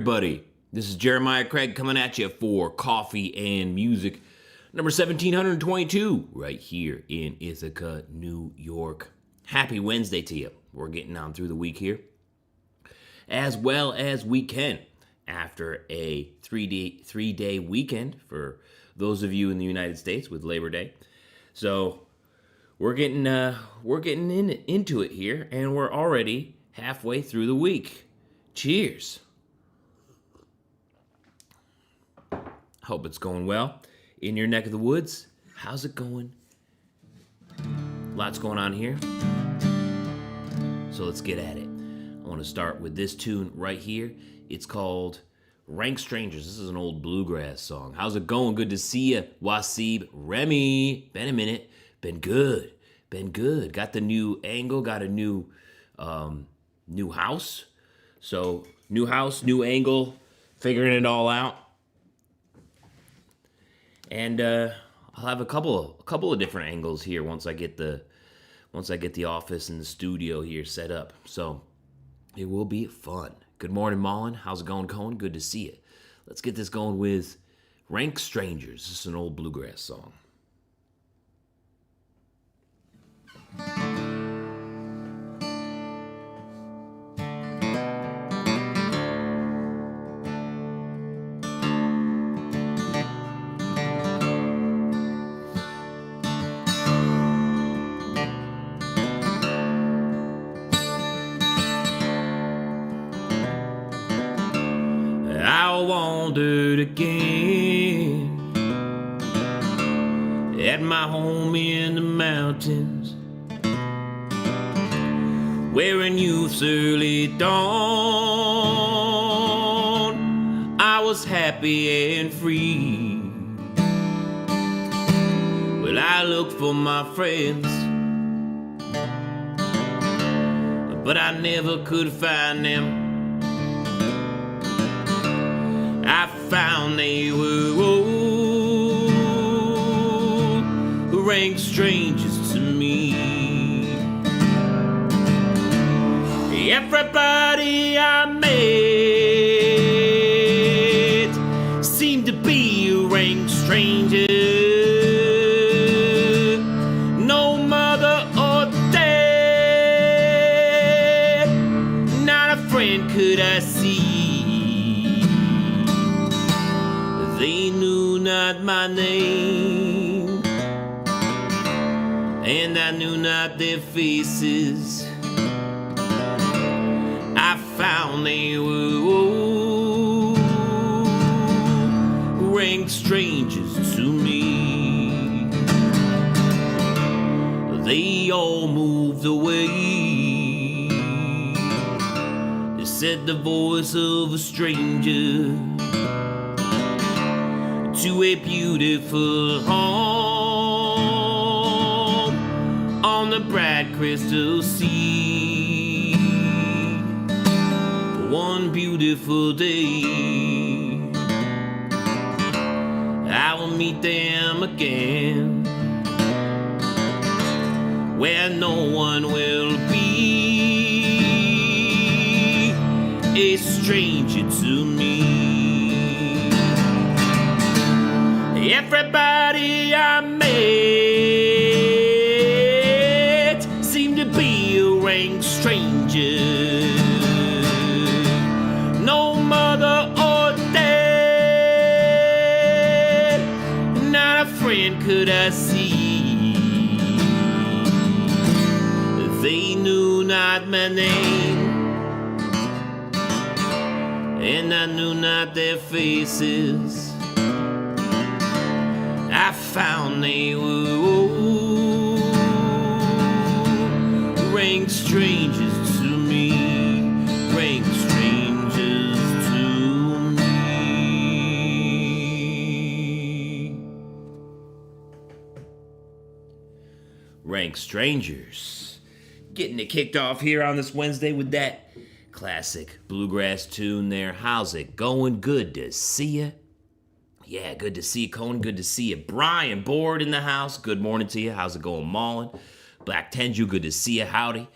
Everybody, this is Jeremiah Craig coming at you for Coffee and Music, number 1722, right here in Ithaca, New York. Happy Wednesday to you. We're getting on through the week here, as well as we can, after a three-day weekend for those of you in the United States with Labor Day. So we're getting into it here, and we're already halfway through the week. Cheers. Hope it's going well in your neck of the woods. How's it going? Lots going on here. So let's get at it. I want to start with this tune right here. It's called Rank Strangers. This is an old bluegrass song. How's it going? Good to see you, Wasib, Remy. Been a minute. Been good. Got the new angle. Got a new house. So new house, new angle. Figuring it all out. And I'll have a couple of different angles here once I get the office and the studio here set up. So it will be fun. Good morning, Mullen. How's it going, Cohen? Good to see you. Let's get this going with Rank Strangers. This is an old bluegrass song. I wandered again at my home in the mountains, where in youth's early dawn I was happy and free. Well, I looked for my friends, but I never could find them. I found they were old, rank strangers to me. Everybody I met seemed to be a rank stranger. No mother or dad, not a friend could I see. They knew not my name, and I knew not their faces. I found they were old, rank strangers to me. They all moved away. They said the voice of a stranger to a beautiful home on the bright crystal sea. One beautiful day I will meet them again, where no one will be a stranger to me. Everybody I met seemed to be a rank stranger. No mother or dad, not a friend could I see. They knew not my name, and I knew not their faces. I found they were old, rank strangers to me, rank strangers to me. Rank Strangers. Getting it kicked off here on this Wednesday with that classic bluegrass tune there. How's it going? Good to see ya. Yeah, good to see you, Cohen. Good to see you. Brian Board in the house. Good morning to you. How's it going, Mullen? Black Tenju, good to see you. Howdy.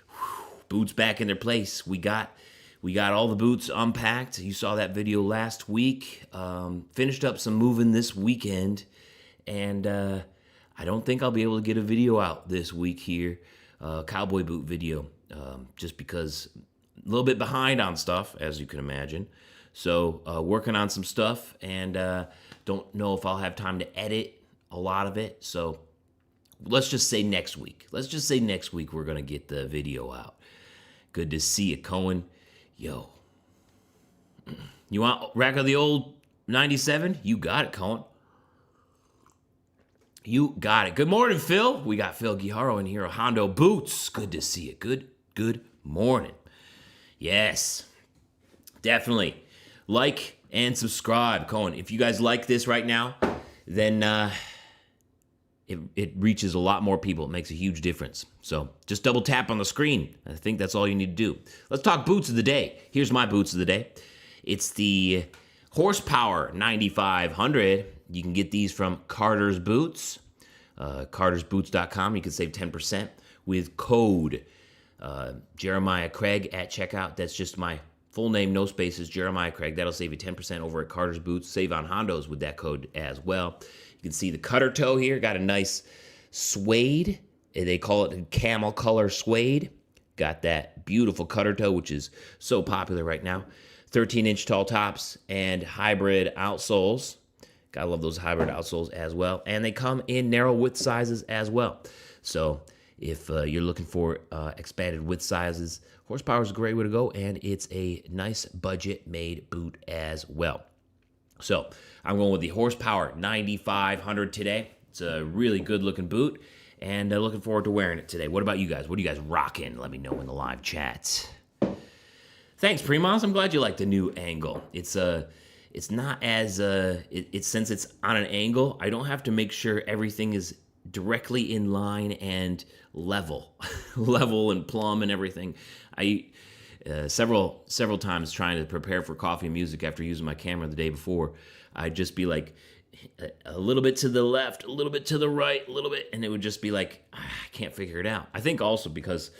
Whew, boots back in their place. We got We got all the boots unpacked. You saw that video last week. Finished up some moving this weekend, and I don't think I'll be able to get a video out this week here, cowboy boot video, just because a little bit behind on stuff, as you can imagine. So working on some stuff, and don't know if I'll have time to edit a lot of it. So let's just say next week. Let's just say next week we're gonna get the video out. Good to see you, Cohen. Yo, you want rack of the old 97? You got it, Cohen. You got it. Good morning, Phil. We got Phil Guijarro in here, Hondo Boots. Good to see you. Good morning. Yes, definitely. Like and subscribe, Cohen. If you guys like this right now, then it reaches a lot more people. It makes a huge difference. So just double tap on the screen. I think that's all you need to do. Let's talk boots of the day. Here's my boots of the day. It's the Horsepower 9500. You can get these from Carter's Boots, cartersboots.com. You can save 10% with code Jeremiah Craig at checkout. That's just my full name, no spaces, Jeremiah Craig. That'll save you 10% over at Carter's Boots. Save on Hondos with that code as well. You can see the cutter toe here. Got a nice suede. They call it camel color suede. Got that beautiful cutter toe, which is so popular right now. 13-inch tall tops and hybrid outsoles. Gotta love those hybrid outsoles as well. And they come in narrow width sizes as well. So if you're looking for expanded width sizes, Horsepower is a great way to go, and it's a nice budget-made boot as well. So I'm going with the Horsepower 9500 today. It's a really good-looking boot, and looking forward to wearing it today. What about you guys? What are you guys rocking? Let me know in the live chat. Thanks, Primos. I'm glad you like the new angle. It's not as since it's on an angle, I don't have to make sure everything is directly in line and level, level and plumb and everything. I several times trying to prepare for coffee and music after using my camera the day before, I'd just be like a little bit to the left, a little bit to the right, a little bit, and it would just be like, I can't figure it out. I think also because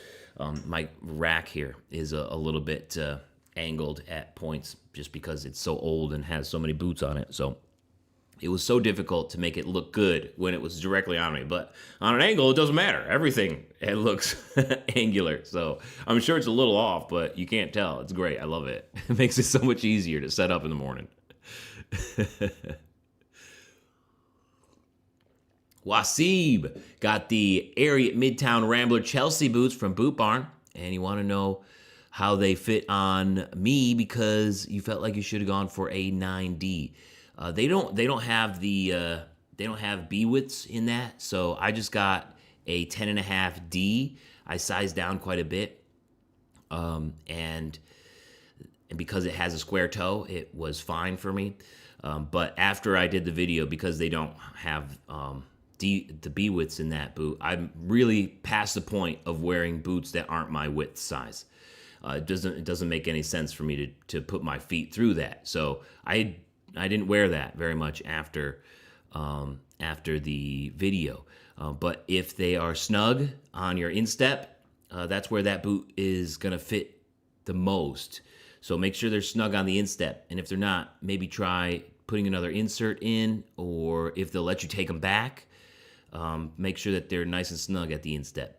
my rack here is a little bit angled at points just because it's so old and has so many boots on it. So it was so difficult to make it look good when it was directly on me. But on an angle, it doesn't matter. Everything, it looks angular. So I'm sure it's a little off, but you can't tell. It's great. I love it. It makes it so much easier to set up in the morning. Wasib got the Ariat Midtown Rambler Chelsea boots from Boot Barn. And you want to know how they fit on me because you felt like you should have gone for a 9D. They don't have B widths in that, so I just got a 10.5D. I sized down quite a bit, and because it has a square toe, it was fine for me. But after I did the video, because they don't have the B widths in that boot, I'm really past the point of wearing boots that aren't my width size. It doesn't make any sense for me to put my feet through that. So I didn't wear that very much after the video. But if they are snug on your instep, that's where that boot is gonna fit the most. So make sure they're snug on the instep. And if they're not, maybe try putting another insert in, or if they'll let you take them back, make sure that they're nice and snug at the instep.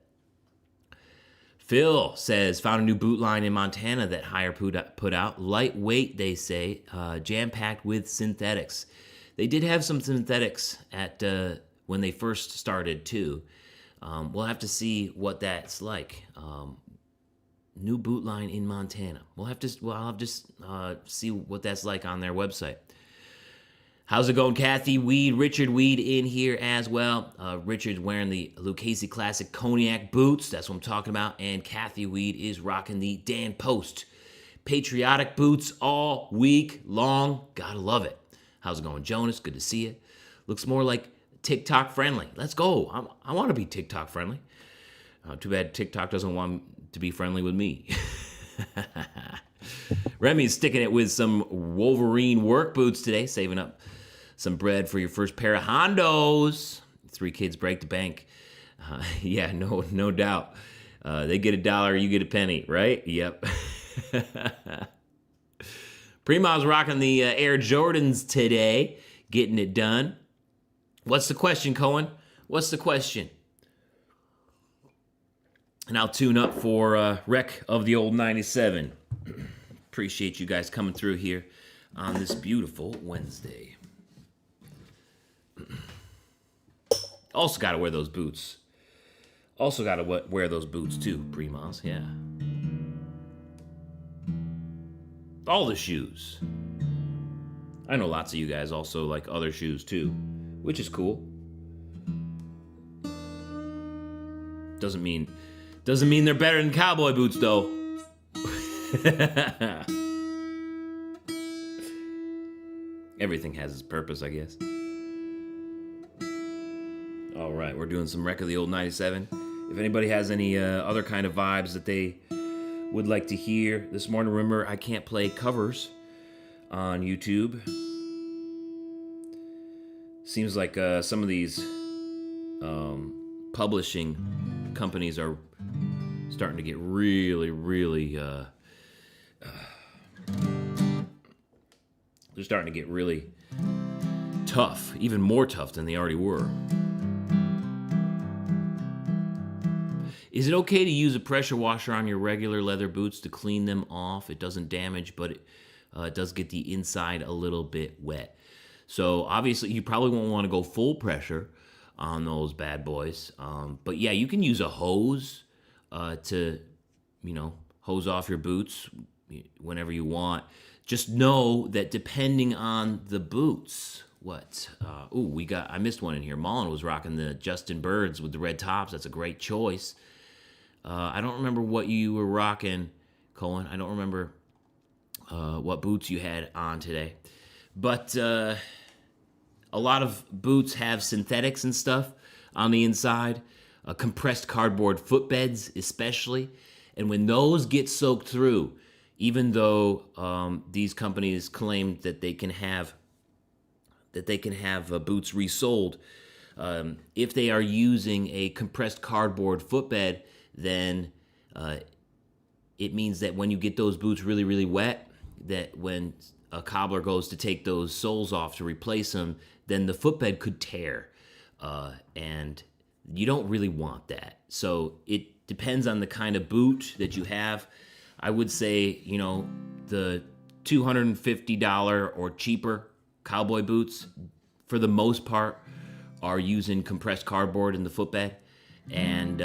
Phil says, found a new boot line in Montana that Hire put out. Lightweight, they say, jam-packed with synthetics. They did have some synthetics at when they first started, too. We'll have to see what that's like. New boot line in Montana. I'll have to see what that's like on their website. How's it going, Kathy Weed? Richard Weed in here as well. Richard's wearing the Lucchese Classic Cognac boots. That's what I'm talking about. And Kathy Weed is rocking the Dan Post patriotic boots all week long. Gotta love it. How's it going, Jonas? Good to see you. Looks more like TikTok friendly. Let's go. I want to be TikTok friendly. Too bad TikTok doesn't want to be friendly with me. Remy's sticking it with some Wolverine work boots today, saving up some bread for your first pair of Hondos. 3 kids break the bank. Yeah, no doubt. They get $1, you get a penny, right? Yep. Primo's rocking the Air Jordans today, getting it done. What's the question, Cohen? What's the question? And I'll tune up for Wreck of the Old 97. Appreciate you guys coming through here on this beautiful Wednesday. Also got to wear those boots. Also got to wear those boots too, Primos, yeah. All the shoes. I know lots of you guys also like other shoes too, which is cool. Doesn't mean they're better than cowboy boots though. Everything has its purpose, I guess. All right, we're doing some Wreck of the Old 97. If anybody has any other kind of vibes that they would like to hear this morning, remember I can't play covers on YouTube. Seems like some of these publishing companies are starting to get really they're starting to get really tough, even more tough than they already were. Is it okay to use a pressure washer on your regular leather boots to clean them off? It doesn't damage, but it does get the inside a little bit wet. So obviously you probably won't want to go full pressure on those bad boys. But yeah, you can use a hose to, hose off your boots whenever you want. Just know that depending on the boots, I missed one in here. Mullen was rocking the Justin Birds with the red tops. That's a great choice. I don't remember what you were rocking, Cohen. I don't remember what boots you had on today. But a lot of boots have synthetics and stuff on the inside, compressed cardboard footbeds especially. And when those get soaked through, even though these companies claim that they can have boots resoled, if they are using a compressed cardboard footbed, then it means that when you get those boots really wet, that when a cobbler goes to take those soles off to replace them, then the footbed could tear, and you don't really want that. So it depends on the kind of boot that you have. I would say, the $250 or cheaper cowboy boots, for the most part, are using compressed cardboard in the footbed, and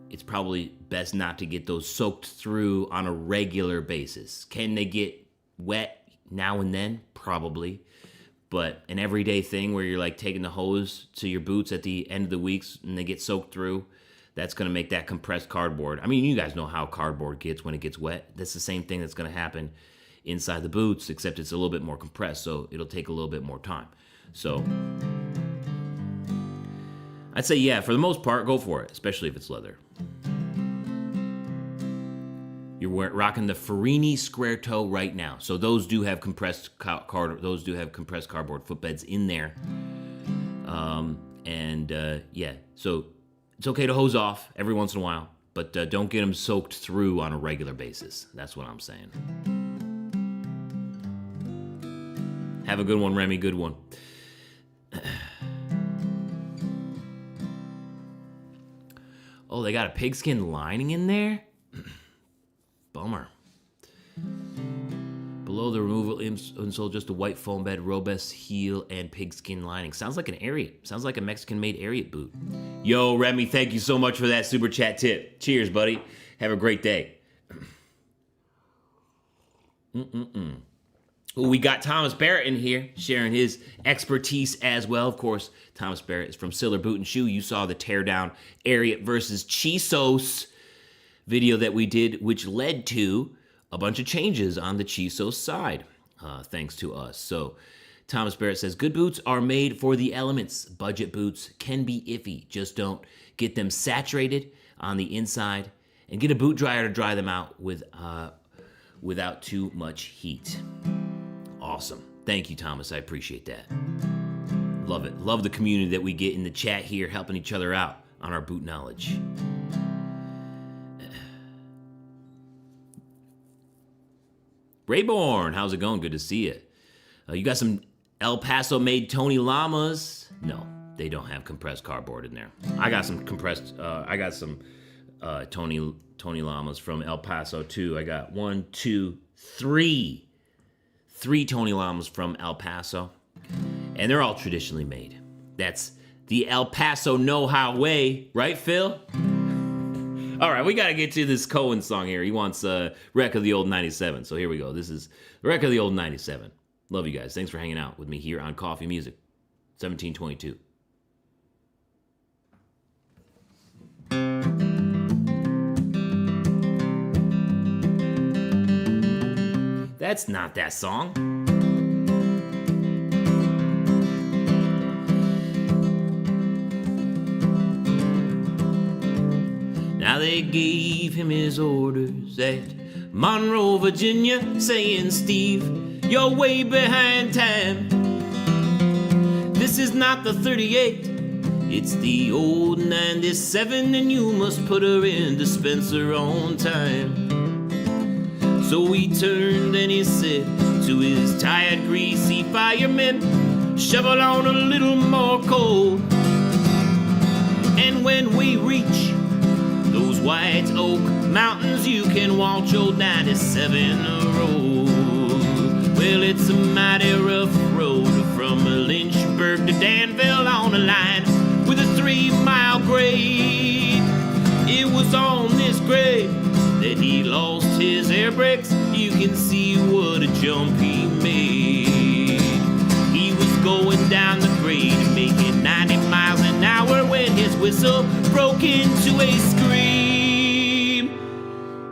it's probably best not to get those soaked through on a regular basis. Can they get wet now and then? Probably. But an everyday thing where you're like taking the hose to your boots at the end of the weeks and they get soaked through, that's going to make that compressed cardboard. I mean, you guys know how cardboard gets when it gets wet. That's the same thing that's going to happen inside the boots, except it's a little bit more compressed, so it'll take a little bit more time. So I'd say, yeah, for the most part, go for it, especially if it's leather. You're rocking the Farini Square Toe right now. So those do have compressed cardboard footbeds in there. So it's okay to hose off every once in a while, but don't get them soaked through on a regular basis. That's what I'm saying. Have a good one, Remy. Good one. Oh, they got a pigskin lining in there? Bummer. Below the removal insole, just a white foam bed, robust heel, and pigskin lining. Sounds like an Ariat. Sounds like a Mexican-made Ariat boot. Yo, Remy, thank you so much for that super chat tip. Cheers, buddy. Have a great day. Ooh, we got Thomas Barrett in here sharing his expertise as well. Of course, Thomas Barrett is from Siller Boot and Shoe. You saw the teardown Ariat versus Chisos video that we did, which led to a bunch of changes on the Chisos side, thanks to us. So Thomas Barrett says, good boots are made for the elements. Budget boots can be iffy. Just don't get them saturated on the inside, and get a boot dryer to dry them out without too much heat. Awesome. Thank you, Thomas. I appreciate that. Love it. Love the community that we get in the chat here, helping each other out on our boot knowledge. Rayborn, how's it going? Good to see you. You got some El Paso made Tony Llamas? No, they don't have compressed cardboard in there. I got some Tony Llamas from El Paso too. I got 3 Tony Llamas from El Paso, and they're all traditionally made. That's the El Paso know-how way, right, Phil? All right, we got to get to this Cohen song here. He wants Wreck of the Old 97. So here we go. This is Wreck of the Old 97. Love you guys. Thanks for hanging out with me here on Coffee Music, 1722. That's not that song. Now they gave him his orders at Monroe, Virginia, saying, Steve, you're way behind time. This is not the 38, it's the old 97, and you must put her in dispenser on time. So he turned and he said to his tired, greasy firemen, shovel on a little more coal. And when we reach those White Oak Mountains, you can watch old 97 roll. Well, it's a mighty rough road from Lynchburg to Danville on a line with a 3-mile grade. It was on this grade that he lost his air brakes. You can see what a jump he made. He was going down the grade making 90 miles an hour when his whistle broke into a scream.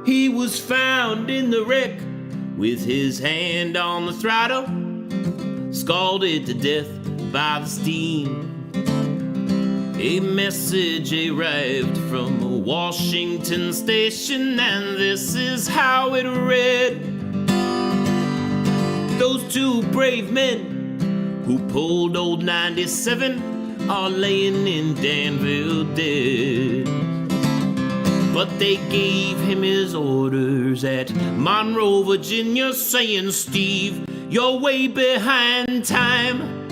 He was found in the wreck with his hand on the throttle, scalded to death by the steam. A message arrived from Washington Station, and this is how it read. Those 2 brave men who pulled old 97 are laying in Danville dead. But they gave him his orders at Monroe, Virginia, saying, Steve, you're way behind time.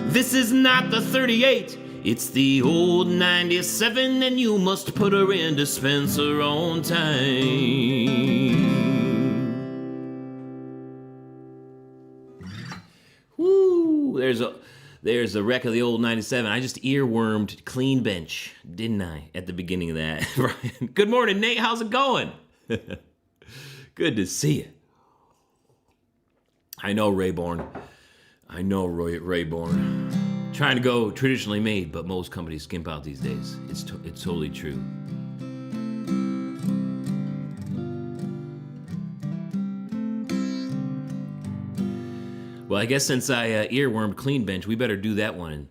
This is not the 38, it's the old 97, and you must put her in dispenser on time. Woo! There's a wreck of the old 97. I just earwormed Clean Bench, didn't I, at the beginning of that? Brian. Good morning, Nate. How's it going? Good to see you. I know, Rayborn. I know, Rayborn. Trying to go traditionally made, but most companies skimp out these days. It's totally true. Well, I guess since I earwormed Clean Bench, we better do that one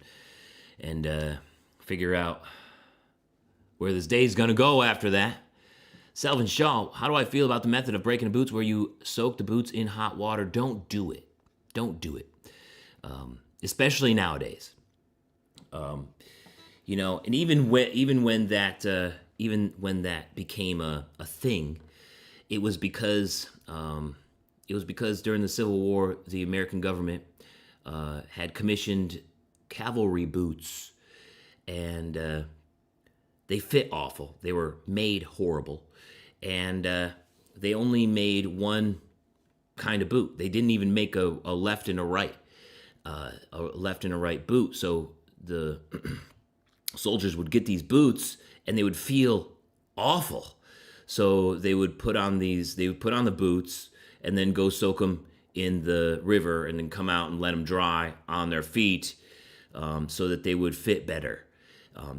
and figure out where this day's gonna go after that. Selvin Shaw, how do I feel about the method of breaking the boots where you soak the boots in hot water? Don't do it. Don't do it. Especially nowadays. You know, and even when that became a thing, it was because during the Civil War, the American government had commissioned cavalry boots, and they fit awful. They were made horrible, and they only made one kind of boot. They didn't even make a left and a right boot. So the soldiers would get these boots, and they would feel awful. So they would put on the boots, and then go soak them in the river, and then come out and let them dry on their feet, so that they would fit better.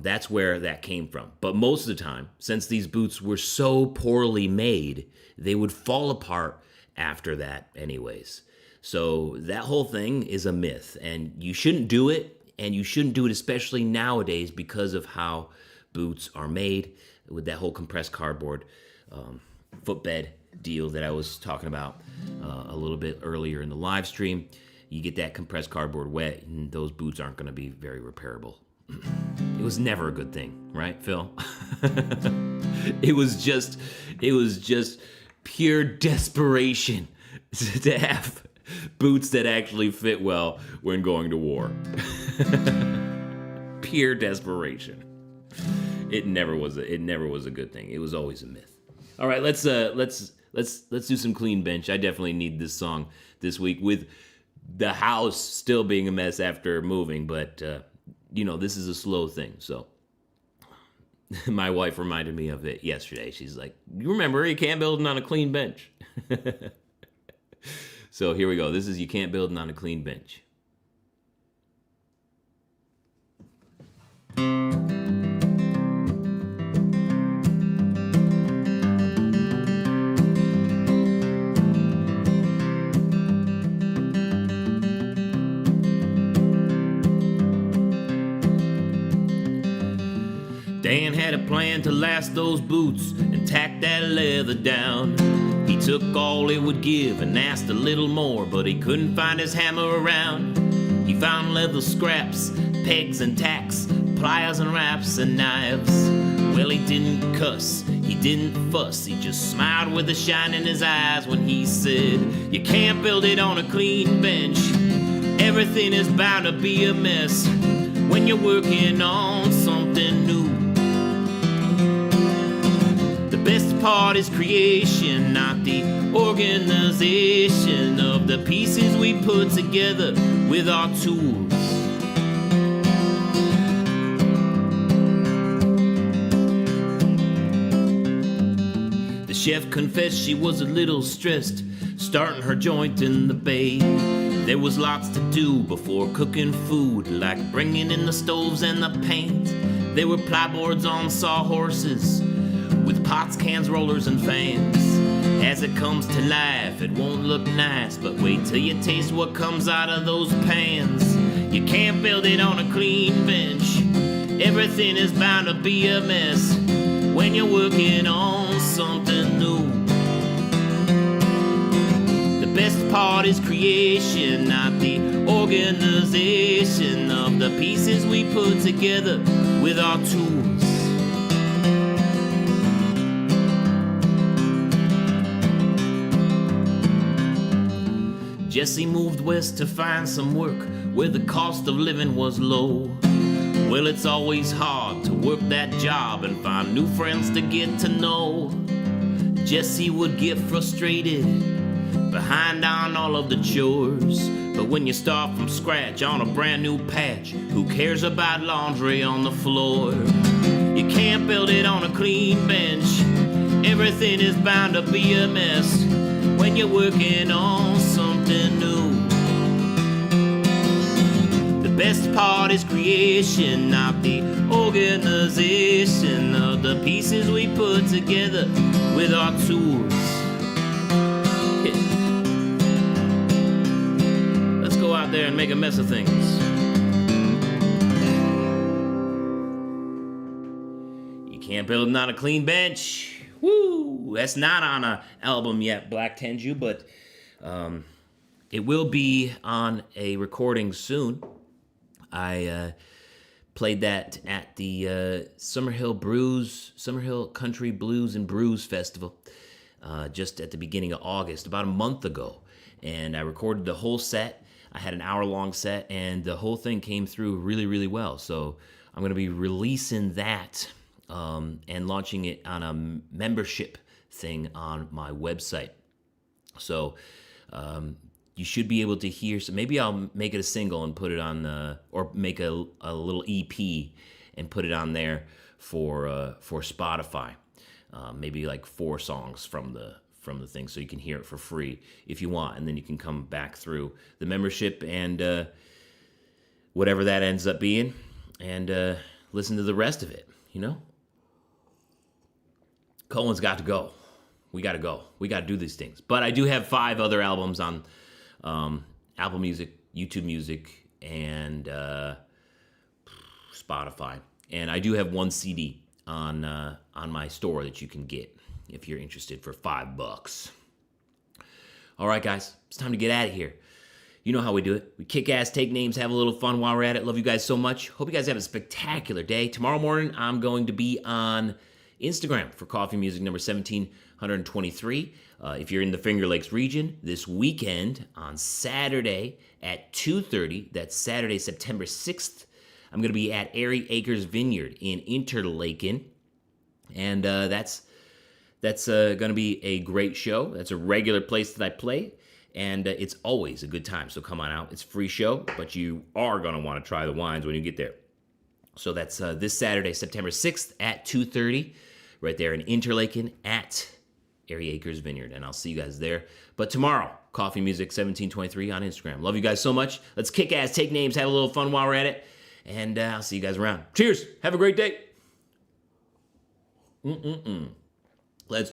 That's where that came from. But most of the time, since these boots were so poorly made, they would fall apart after that anyways. So that whole thing is a myth, and you shouldn't do it, and you shouldn't do it especially nowadays because of how boots are made with that whole compressed cardboard footbed deal that I was talking about a little bit earlier in the live stream. You get that compressed cardboard wet, and those boots aren't going to be very repairable. It was never a good thing, right, Phil? It was just pure desperation to have boots that actually fit well when going to war. Pure desperation. It never was a good thing. It was always a myth. All right, let's do some clean bench. I definitely need this song this week with the house still being a mess after moving, but this is a slow thing. So my wife reminded me of it yesterday. She's like, "You remember you can't build on a clean bench." So here we go. This is You Can't Build on a Clean Bench. Dan had a plan to last those boots and tack that leather down. He took all it would give and asked a little more, but he couldn't find his hammer around. He found leather scraps, pegs and tacks, pliers and wraps and knives. Well, he didn't cuss, he didn't fuss, he just smiled with a shine in his eyes when he said, "You can't build it on a clean bench. Everything is bound to be a mess when you're working on something new. The best part is creation, not the organization of the pieces we put together with our tools." The chef confessed she was a little stressed, starting her joint in the bay. There was lots to do before cooking food, like bringing in the stoves and the paint. There were plyboards on sawhorses, with pots, cans, rollers, and fans. As it comes to life, it won't look nice, but wait till you taste what comes out of those pans. You can't build it on a clean bench. Everything is bound to be a mess when you're working on something new. The best part is creation, not the organization of the pieces we put together with our tools. Jesse moved west to find some work where the cost of living was low. Well, it's always hard to work that job and find new friends to get to know. Jesse would get frustrated, behind on all of the chores. But when you start from scratch on a brand new patch, who cares about laundry on the floor? You can't build it on a clean bench. Everything is bound to be a mess when you're working on something new. The best part is creation, not the organization of the pieces we put together with our tools. Yeah. Let's go out there and make a mess of things. You can't build on a clean bench. Woo! That's not on an album yet, Black Tenju, but it will be on a recording soon. I played that at the Summerhill Country Blues and Brews Festival just at the beginning of August, about a month ago. And I recorded the whole set. I had an hour-long set, and the whole thing came through really, really well. So I'm going to be releasing that and launching it on a membership thing on my website. So you should be able to hear. So maybe I'll make it a single and put it on, or make a little EP and put it on there for Spotify. Maybe like 4 songs from the thing, so you can hear it for free if you want, and then you can come back through the membership and whatever that ends up being, and listen to the rest of it. You know, Cohen's got to go. We got to go. We got to do these things. But I do have 5 other albums on Apple Music, YouTube Music, and Spotify. And I do have 1 CD on my store that you can get if you're interested for $5. All right, guys, it's time to get out of here. You know how we do it. We kick ass, take names, have a little fun while we're at it. Love you guys so much. Hope you guys have a spectacular day. Tomorrow morning, I'm going to be on Instagram for coffee music number 1723. If you're in the Finger Lakes region, this weekend on Saturday at 2:30, that's Saturday, September 6th, I'm going to be at Airy Acres Vineyard in Interlaken. And that's going to be a great show. That's a regular place that I play, and it's always a good time. So come on out. It's a free show, but you are going to want to try the wines when you get there. So that's this Saturday, September 6th at 2:30, right there in Interlaken at Airy Acres Vineyard. And I'll see you guys there. But tomorrow, Coffee Music 1723 on Instagram. Love you guys so much. Let's kick ass, take names, have a little fun while we're at it. And I'll see you guys around. Cheers. Have a great day.